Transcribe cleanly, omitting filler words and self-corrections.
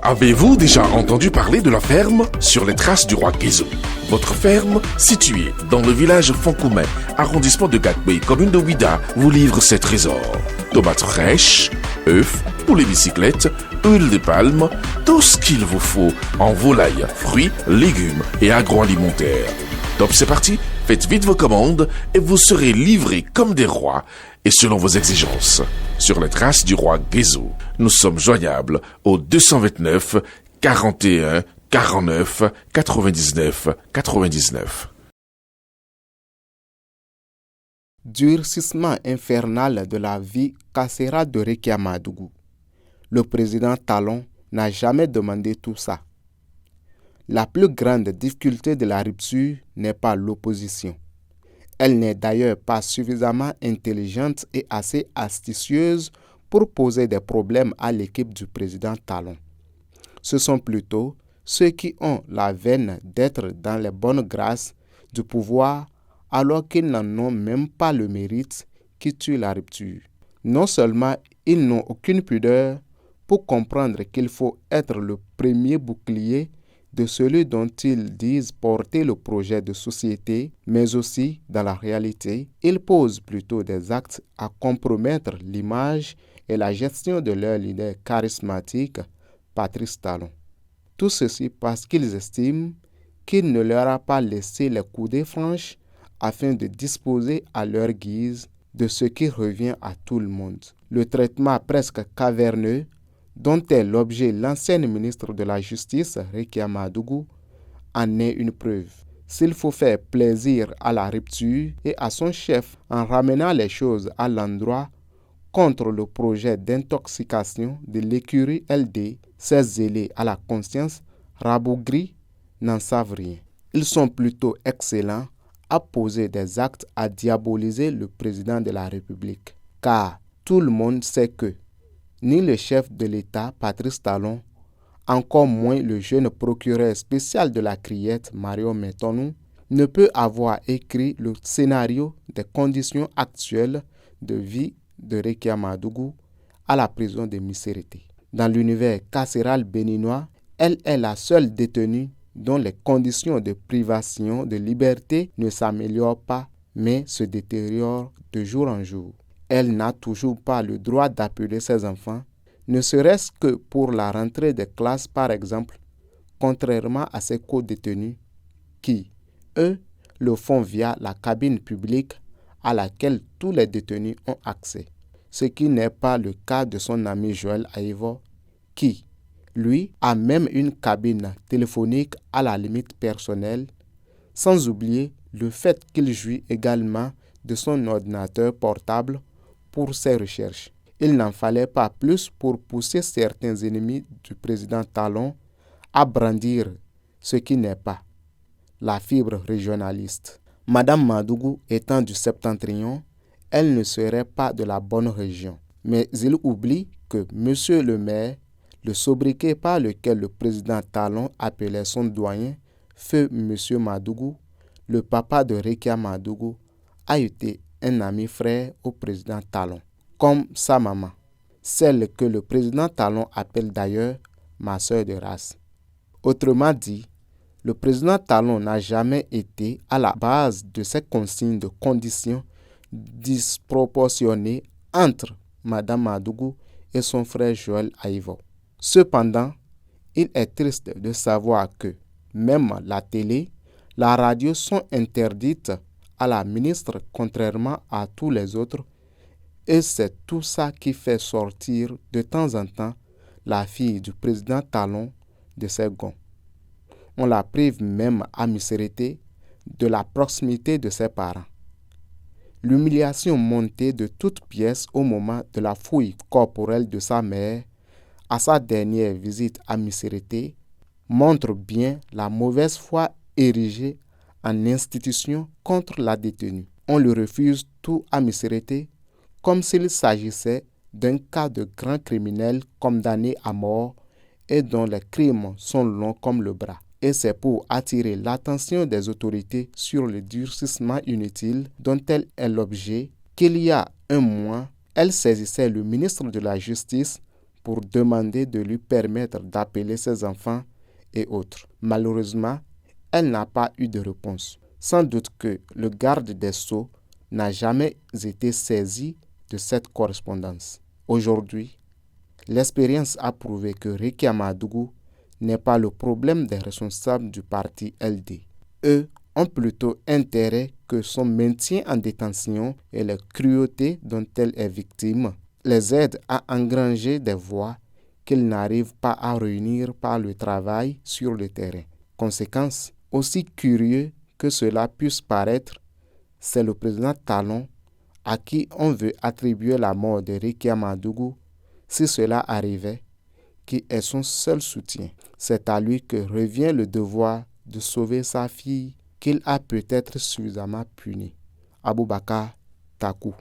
Avez-vous déjà entendu parler de la ferme sur les traces du roi Guézo? Votre ferme, située dans le village Fonkoumen, arrondissement de Gatbé, commune de Ouida, vous livre ses trésors. Tomates fraîches, œufs, poulet bicyclette, huile de palme, tout ce qu'il vous faut en volaille, fruits, légumes et agroalimentaire. Top, c'est parti, faites vite vos commandes et vous serez livrés comme des rois et selon vos exigences. Sur les traces du roi Guézo, nous sommes joignables au 229 41 49 99 99. Durcissement infernal de la vie carcérale de Rekiamadougou. Le président Talon n'a jamais demandé tout ça. La plus grande difficulté de la rupture n'est pas l'opposition. Elle n'est d'ailleurs pas suffisamment intelligente et assez astucieuse pour poser des problèmes à l'équipe du président Talon. Ce sont plutôt ceux qui ont la veine d'être dans les bonnes grâces du pouvoir alors qu'ils n'en ont même pas le mérite qui tue la rupture. Non seulement ils n'ont aucune pudeur pour comprendre qu'il faut être le premier bouclier de celui dont ils disent porter le projet de société, mais aussi, dans la réalité, ils posent plutôt des actes à compromettre l'image et la gestion de leur leader charismatique, Patrice Talon. Tout ceci parce qu'ils estiment qu'il ne leur a pas laissé les coudées franches afin de disposer à leur guise de ce qui revient à tout le monde. Le traitement presque caverneux dont est l'objet l'ancienne ministre de la Justice, Rekiamadougou, en est une preuve. S'il faut faire plaisir à la rupture et à son chef en ramenant les choses à l'endroit contre le projet d'intoxication de l'écurie LD, ces zélés à la conscience rabougris n'en savent rien. Ils sont plutôt excellents à poser des actes à diaboliser le président de la République. Car tout le monde sait que ni le chef de l'État, Patrice Talon, encore moins le jeune procureur spécial de la Criette, Mario Metonou, ne peut avoir écrit le scénario des conditions actuelles de vie de Rekiamadougou à la prison de Missérété. Dans l'univers carcéral béninois, elle est la seule détenue dont les conditions de privation de liberté ne s'améliorent pas, mais se détériorent de jour en jour. Elle n'a toujours pas le droit d'appeler ses enfants, ne serait-ce que pour la rentrée des classes par exemple, contrairement à ses co-détenus qui, eux, le font via la cabine publique à laquelle tous les détenus ont accès. Ce qui n'est pas le cas de son ami Joël Aïvo, qui, lui, a même une cabine téléphonique à la limite personnelle, sans oublier le fait qu'il jouit également de son ordinateur portable pour ses recherches. Il n'en fallait pas plus pour pousser certains ennemis du président Talon à brandir ce qui n'est pas la fibre régionaliste. Madame Madougou étant du Septentrion, elle ne serait pas de la bonne région. Mais il oublie que monsieur le maire, le sobriquet par lequel le président Talon appelait son doyen, feu monsieur Madougou, le papa de Rekiamadougou, a été un ami frère au président Talon, comme sa maman, celle que le président Talon appelle d'ailleurs ma sœur de race. Autrement dit, le président Talon n'a jamais été à la base de ces consignes de conditions disproportionnées entre Madame Madougou et son frère Joël Aïvo. Cependant, il est triste de savoir que même la télé, la radio sont interdites à la ministre contrairement à tous les autres, et c'est tout ça qui fait sortir de temps en temps la fille du président Talon de ses gonds. On la prive même à Missérété de la proximité de ses parents. L'humiliation montée de toutes pièces au moment de la fouille corporelle de sa mère à sa dernière visite à Missérété montre bien la mauvaise foi érigée en institution contre la détenue. On lui refuse tout à Missérété comme s'il s'agissait d'un cas de grand criminel condamné à mort et dont les crimes sont longs comme le bras. Et c'est pour attirer l'attention des autorités sur le durcissement inutile dont elle est l'objet qu'il y a un mois, elle saisissait le ministre de la Justice pour demander de lui permettre d'appeler ses enfants et autres. Malheureusement, elle n'a pas eu de réponse. Sans doute que le garde des Sceaux n'a jamais été saisi de cette correspondance. Aujourd'hui, l'expérience a prouvé que Ricky Amadougou n'est pas le problème des responsables du parti LD. Eux ont plutôt intérêt que son maintien en détention et les cruautés dont elle est victime les aident à engranger des voix qu'ils n'arrivent pas à réunir par le travail sur le terrain. Conséquence, aussi curieux que cela puisse paraître, c'est le président Talon à qui on veut attribuer la mort de Ricky Amadougou, si cela arrivait, qui est son seul soutien. C'est à lui que revient le devoir de sauver sa fille qu'il a peut-être suffisamment punie. Aboubakar Takou.